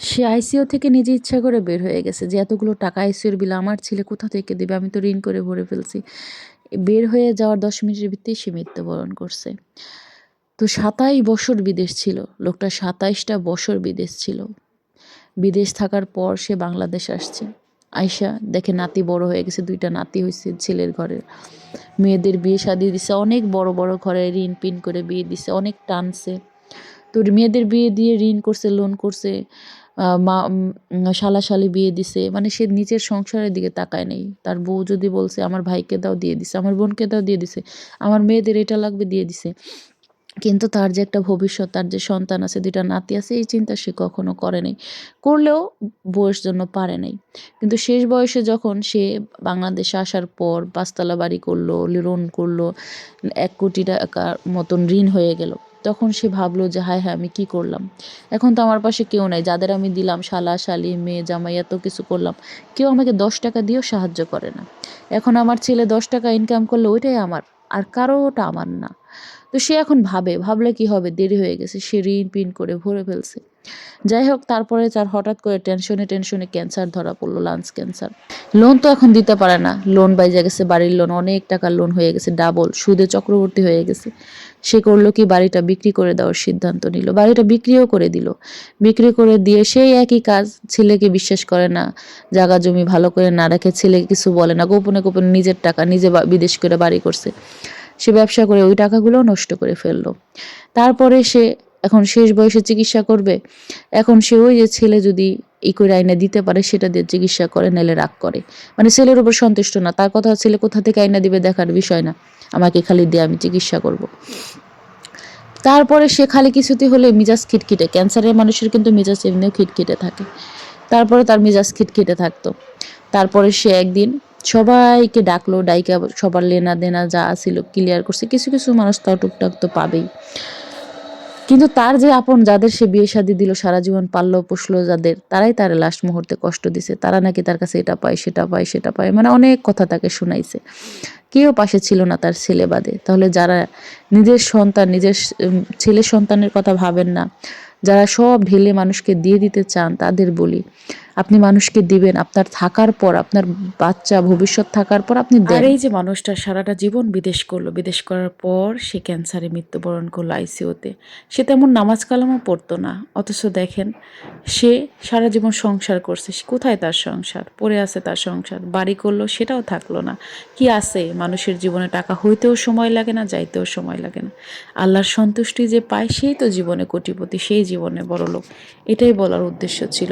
সে ICU থেকে নিজে ইচ্ছা করে বের হয়ে গেছে যে এতগুলো টাকা আইসিইউর বিল আমার ছেলে কোথা থেকে দেবে, আমি তো ঋণ করে ভরে ফেলছি। বের হয়ে যাওয়ার 10 মিনিটের ভিতরেই সে মৃত্যুবরণ করছে। তো 27 বছর বিদেশ ছিল লোকটা, 27টা বছর বিদেশ ছিল। বিদেশ থাকার পর সে বাংলাদেশ আসছে। আইসা দেখে নাতি বড় হয়ে গেছে, 2টা নাতি হয়েছে ছেলের ঘরে। মেয়েদের বিয়ে শাদি দিছে, অনেক বড় বড় ঘরে ঋণ পিন করে বিয়ে দিছে, অনেক টানছে। তো মেয়েদের বিয়ে দিয়ে ঋণ করছে, লোন করছে, শালাশালি বিয়ে দিছে, মানে সে নিজের সংসারের দিকে তাকায় নেই। তার বউ যদি বলছে আমার ভাইকে দাও দিয়ে দিছে, আমার বোনকে দাও দিয়ে দিছে, আমার মেয়েদের এটা লাগবে দিয়ে দিছে। কিন্তু তার যে একটা ভবিষ্যৎ, তার যে সন্তান আছে, 2টা নাতি আছে, এই চিন্তা সে কখনো করে নাই। করলেও বউয়ের জন্য পারে নাই। কিন্তু শেষ বয়সে যখন সে বাংলাদেশে আসার পর 5 তলা বাড়ি করলো, লোন করলো, 1 কোটি টাকার মতন ঋণ হয়ে গেল। তখন সে ভাবলো যে হায় হায় আমি কি করলাম, এখন তো আমার পাশে কেউ নাই, যাদের আমি দিলাম শালা শালি মেয়ে জামাই এত কিছু করলাম, কেউ আমাকে 10 টাকা দিয়েও সাহায্য করে না। এখন আমার ছেলে 10 টাকা ইনকাম করলে ওইটাই আমার, আর কারোটা আমার না। তো সে এখন ভাবলে কি হবে, দেরি হয়ে গেছে, সে ঋণ পিন করে ভরে ফেলছে। যাই হোক, তারপরে তার হঠাৎ করে টেনশনে ক্যান্সার ধরা পড়লো, লাংস ক্যান্সার। লোন তো এখন দিতে পারে না, লোন বাইজা গেছে, বাড়ির লোন অনেক টাকার লোন হয়ে গেছে, ডাবল সুদে চক্রবর্তী হয়ে গেছে। সে করলো কি, বাড়িটা বিক্রি করে দেওয়ার সিদ্ধান্ত নিল। বাড়িটা বিক্রিও করে দিল। বিক্রি করে দিয়ে সেই একই কাজ, ছেলেকে বিশ্বাস করে না, জায়গা জমি ভালো করে না রাখে, ছেলেকে কিছু বলে না, গোপনে গোপনে নিজের টাকা নিজে বিদেশ করে বাড়ি করছে। সে ব্যবসা করে ওই টাকাগুলোও নষ্ট করে ফেললো। তারপরে সে এখন শেষ বয়সে চিকিৎসা করবে। এখন সে ওই যে ছেলে যদি ই করে আইনা দিতে পারে সেটা দিয়ে চিকিৎসা করে, নাহলে রাগ করে। মানে ছেলের উপর সন্তুষ্ট না, তার কথা ছেলে কোথা থেকে আইনা দিবে দেখার বিষয় না, আমাকে খালি দিয়ে আমি চিকিৎসা করব। তারপরে সে খালি কিছুতে হলে মেজাজ খিটখিটে, ক্যান্সারের মানুষের কিন্তু মেজাজ এমনিও খিটখিটে থাকে। তারপরে তার মেজাজ খিটখিটে থাকতো। তারপরে সে একদিন সবাইকে ডাকলো, ডাইকা সবার লেনা দেনা যা ছিল ক্লিয়ার করছে। কিছু কিছু মানুষ তাও টুকটাক তো পাবেই, কিন্তু তার যে আপন, যাদের সে বিয়ে শাদী দিল, সারা জীবন পাললো পোষলো যাদের, তারাই তার লাস্ট মুহূর্তে কষ্ট দিছে। তারা নাকি তার কাছে এটা পায় সেটা পায় সেটা পায়, মানে অনেক কথা তাকে শুনাইছে। কেউ পাশে ছিল না তার ছেলে বাদে। তাহলে যারা নিজের সন্তান, নিজের ছেলে সন্তানের কথা ভাবেন না, যারা সব ঢেলে মানুষকে দিয়ে দিতে চান, তাদের বলি আপনি মানুষকে দিবেন আপনার থাকার পর, আপনার বাচ্চা ভবিষ্যৎ থাকার পর আপনি দেন। আর এই যে মানুষটা সারাটা জীবন বিদেশ করলো, বিদেশ করার পর সে ক্যান্সারে মৃত্যুবরণ করলো আইসিইউতে। সে তেমন নামাজ কালামও পড়তো না, অথচ দেখেন সে সারা জীবন সংসার করছে। কোথায় তার সংসার, পড়ে আছে তার সংসার, বাড়ি করলো সেটাও থাকলো না। কি আছে মানুষের জীবনে, টাকা হইতেও সময় লাগে না, যাইতেও সময় লাগে না। আল্লাহর সন্তুষ্টি যে পায় সেই তো জীবনে কোটিপতি, সেই জীবনে বড়লোক। এটাই বলার উদ্দেশ্য ছিল।